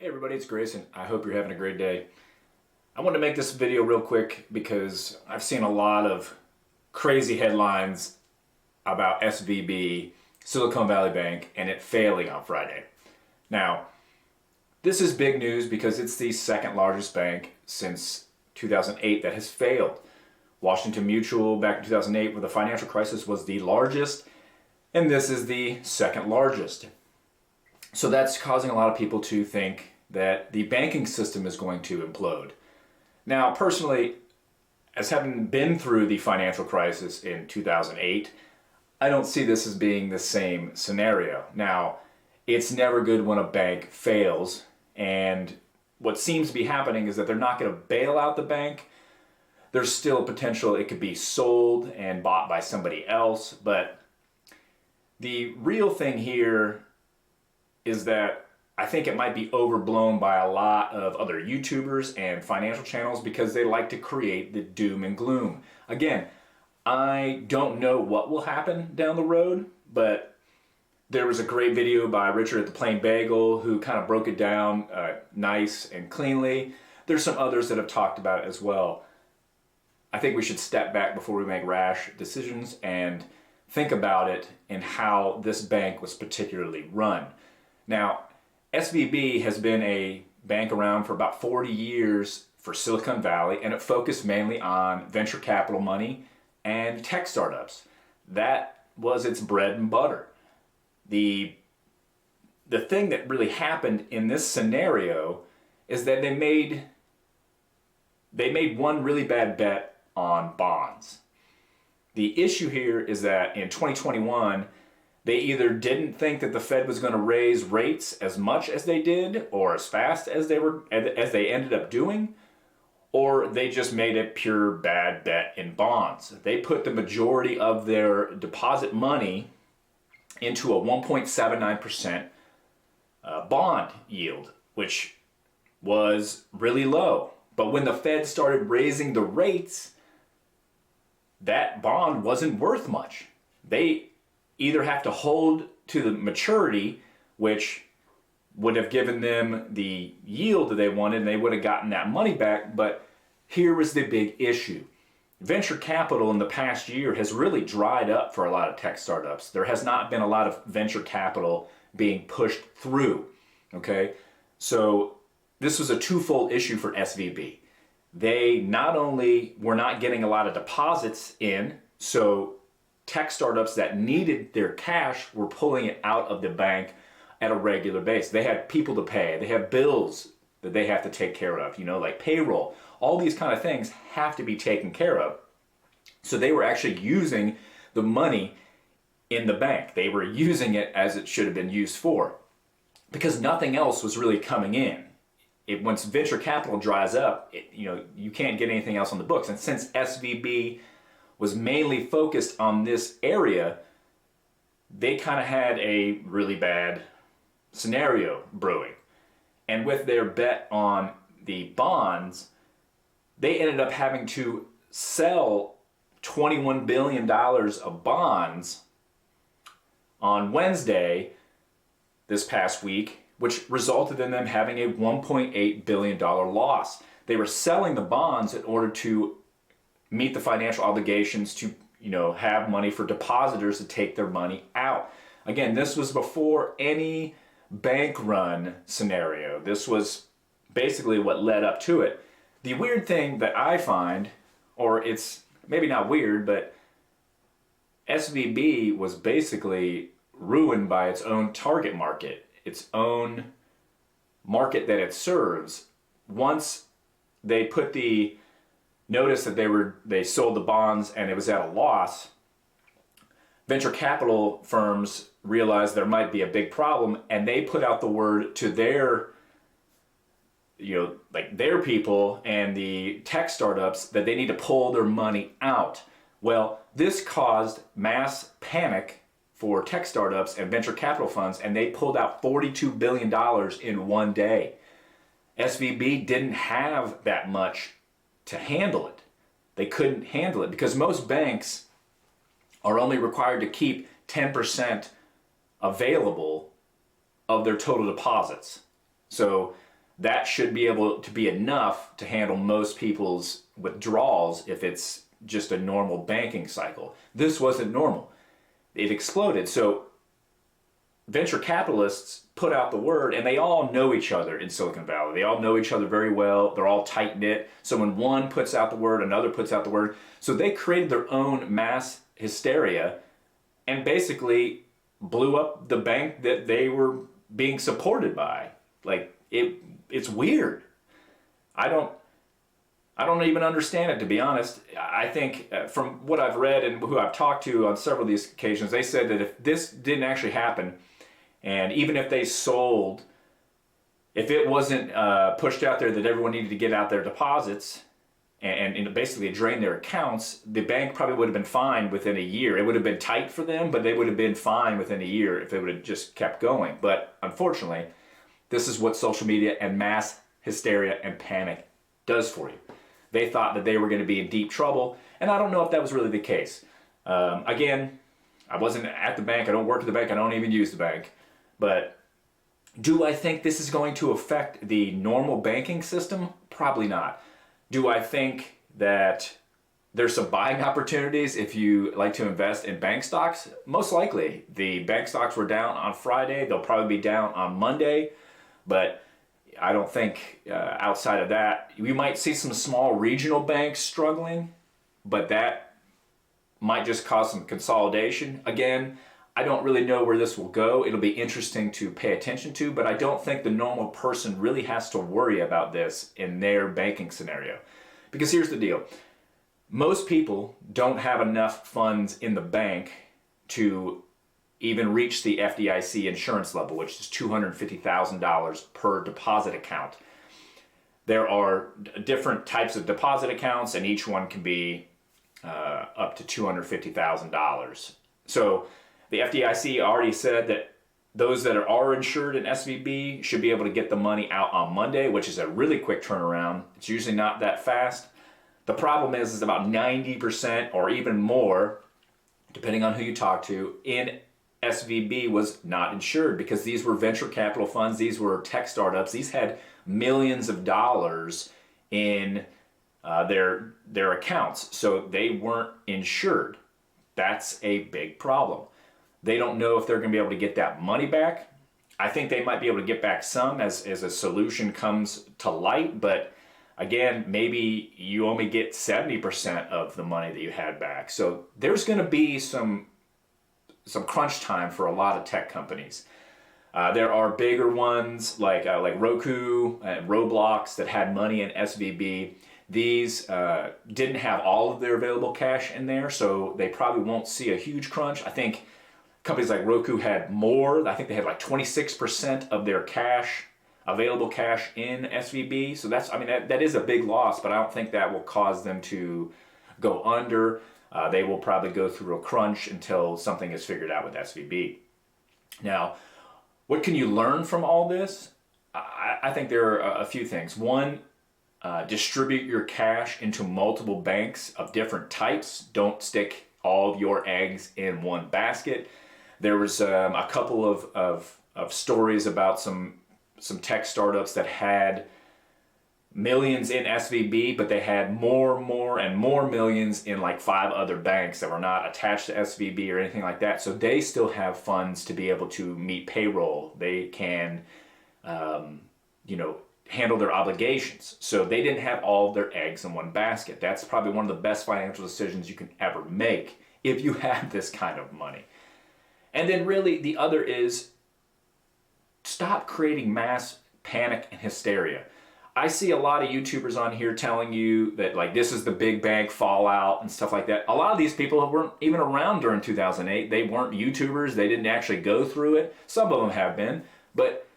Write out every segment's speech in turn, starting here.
Hey everybody, it's Grayson. I hope you're having a great day. I want to make this video real quick because I've seen a lot of crazy headlines about SVB, Silicon Valley Bank, and it failing on Friday. Now, this is big news because it's the second largest bank since 2008 that has failed. Washington Mutual back in 2008 with the financial crisis was the largest, and this is the second largest. So that's causing a lot of people to think that the banking system is going to implode. Now, personally, as having been through the financial crisis in 2008, I don't see this as being the same scenario. Now, it's never good when a bank fails, and what seems to be happening is that they're not going to bail out the bank. There's still a potential it could be sold and bought by somebody else, but the real thing here is that I think it might be overblown by a lot of other YouTubers and financial channels because they like to create the doom and gloom. Again, I don't know what will happen down the road, but there was a great video by Richard at the Plain Bagel who kind of broke it down nice and cleanly. There's some others that have talked about it as well. I think we should step back before we make rash decisions and think about it and how this bank was particularly run. Now, SVB has been a bank around for about 40 years for Silicon Valley, and it focused mainly on venture capital money and tech startups. That was its bread and butter. The thing that really happened in this scenario is that they made one really bad bet on bonds. The issue here is that in 2021, they either didn't think that the Fed was going to raise rates as much as they did or as fast as they ended up doing, or they just made a pure bad bet in bonds. They put the majority of their deposit money into a 1.79% bond yield, which was really low. But when the Fed started raising the rates, that bond wasn't worth much. They either have to hold to the maturity, which would have given them the yield that they wanted and they would have gotten that money back. But here was the big issue. Venture capital in the past year has really dried up for a lot of tech startups. There has not been a lot of venture capital being pushed through. Okay, so this was a twofold issue for SVB. They not only were not getting a lot of deposits in, so tech startups that needed their cash were pulling it out of the bank at a regular basis. They had people to pay. They have bills that they have to take care of, like payroll. All these kind of things have to be taken care of. So they were actually using the money in the bank. They were using it as it should have been used for because nothing else was really coming in. Once venture capital dries up, you can't get anything else on the books. And since SVB was mainly focused on this area, they kind of had a really bad scenario brewing. And with their bet on the bonds, they ended up having to sell $21 billion of bonds on Wednesday this past week, which resulted in them having a $1.8 billion loss. They were selling the bonds in order to meet the financial obligations to, have money for depositors to take their money out. Again, this was before any bank run scenario. This was basically what led up to it. The weird thing that I find, or it's maybe not weird, but SVB was basically ruined by its own target market, its own market that it serves. Once they put the notice that they sold the bonds and it was at a loss, venture capital firms realized there might be a big problem, and they put out the word to their their people and the tech startups that they need to pull their money out. Well, this caused mass panic for tech startups and venture capital funds, and they pulled out $42 billion in one day. SVB didn't have that much to handle it. They couldn't handle it because most banks are only required to keep 10% available of their total deposits. So that should be able to be enough to handle most people's withdrawals if it's just a normal banking cycle. This wasn't normal. It exploded. So venture capitalists put out the word, and they all know each other in Silicon Valley. They all know each other very well. They're all tight-knit. So when one puts out the word, another puts out the word. So they created their own mass hysteria and basically blew up the bank that they were being supported by. Like, it's weird. I don't even understand it, to be honest. I think from what I've read and who I've talked to on several of these occasions, they said that if this didn't actually happen, and even if they sold, if it wasn't pushed out there that everyone needed to get out their deposits and basically drain their accounts, the bank probably would have been fine within a year. It would have been tight for them, but they would have been fine within a year if they would have just kept going. But unfortunately, this is what social media and mass hysteria and panic does for you. They thought that they were going to be in deep trouble, and I don't know if that was really the case. Again, I wasn't at the bank. I don't work at the bank. I don't even use the bank. But do I think this is going to affect the normal banking system? Probably not. Do I think that there's some buying opportunities if you like to invest in bank stocks? Most likely. The bank stocks were down on Friday. They'll probably be down on Monday. But I don't think outside of that, we might see some small regional banks struggling, but that might just cause some consolidation. Again, I don't really know where this will go. It'll be interesting to pay attention to, but I don't think the normal person really has to worry about this in their banking scenario. Because here's the deal. Most people don't have enough funds in the bank to even reach the FDIC insurance level, which is $250,000 per deposit account. There are different types of deposit accounts, and each one can be up to $250,000. So the FDIC already said that those that are insured in SVB should be able to get the money out on Monday, which is a really quick turnaround. It's usually not that fast. The problem is about 90% or even more, depending on who you talk to, in SVB was not insured because these were venture capital funds. These were tech startups. These had millions of dollars in their accounts, so they weren't insured. That's a big problem. They don't know if they're going to be able to get that money back. I think they might be able to get back some as a solution comes to light, but again, maybe you only get 70% of the money that you had back. So there's going to be some crunch time for a lot of tech companies. There are bigger ones like Roku and Roblox that had money in SVB. These didn't have all of their available cash in there, so they probably won't see a huge crunch. I think companies like Roku had more. I think they had like 26% of their available cash in SVB. So that is a big loss, but I don't think that will cause them to go under. They will probably go through a crunch until something is figured out with SVB. Now, what can you learn from all this? I think there are a few things. One, distribute your cash into multiple banks of different types. Don't stick all of your eggs in one basket. There was a couple of stories about some tech startups that had millions in SVB, but they had more and more millions in like 5 other banks that were not attached to SVB or anything like that. So they still have funds to be able to meet payroll. They can, handle their obligations. So they didn't have all of their eggs in one basket. That's probably one of the best financial decisions you can ever make if you have this kind of money. And then really the other is stop creating mass panic and hysteria. I see a lot of YouTubers on here telling you that like this is the big bank fallout and stuff like that. A lot of these people weren't even around during 2008. They weren't YouTubers. They didn't actually go through it. Some of them have been, but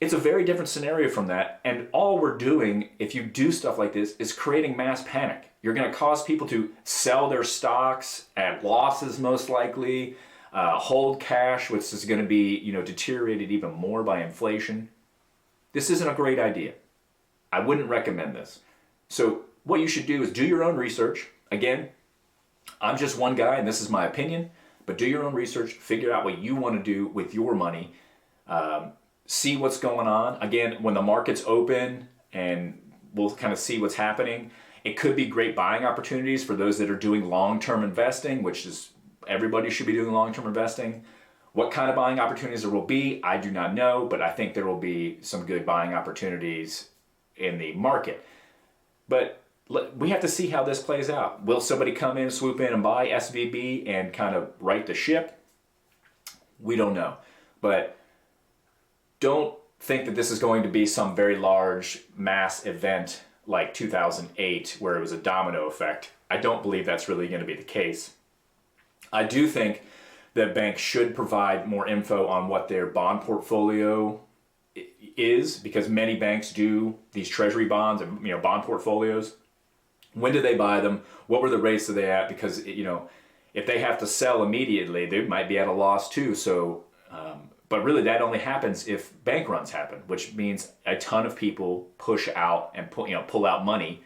it's a very different scenario from that. And all we're doing, if you do stuff like this, is creating mass panic. You're going to cause people to sell their stocks at losses most likely, hold cash, which is going to be deteriorated even more by inflation. This isn't a great idea. I wouldn't recommend this. So what you should do is do your own research. Again, I'm just one guy and this is my opinion, but do your own research, figure out what you want to do with your money. see what's going on. Again, when the market's open and we'll kind of see what's happening, it could be great buying opportunities for those that are doing long-term investing, which is everybody should be doing long-term investing. What kind of buying opportunities there will be, I do not know, but I think there will be some good buying opportunities in the market. But we have to see how this plays out. Will somebody come in, swoop in and buy SVB and kind of right the ship? We don't know. But don't think that this is going to be some very large mass event like 2008 where it was a domino effect. I don't believe that's really going to be the case. I do think that banks should provide more info on what their bond portfolio is, because many banks do these treasury bonds and bond portfolios. When did they buy them? What were the rates that they at? Because if they have to sell immediately, they might be at a loss too. So, but really that only happens if bank runs happen, which means a ton of people push out and pull out money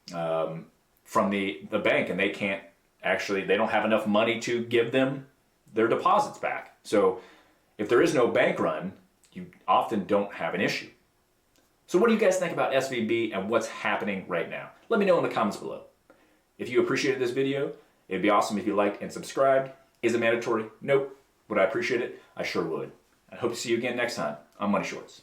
from the bank, and they don't have enough money to give them their deposits back. So if there is no bank run, you often don't have an issue. So what do you guys think about SVB and what's happening right now? Let me know in the comments below. If you appreciated this video, it'd be awesome if you liked and subscribed. Is it mandatory? Nope. Would I appreciate it? I sure would. I hope to see you again next time on Money Shorts.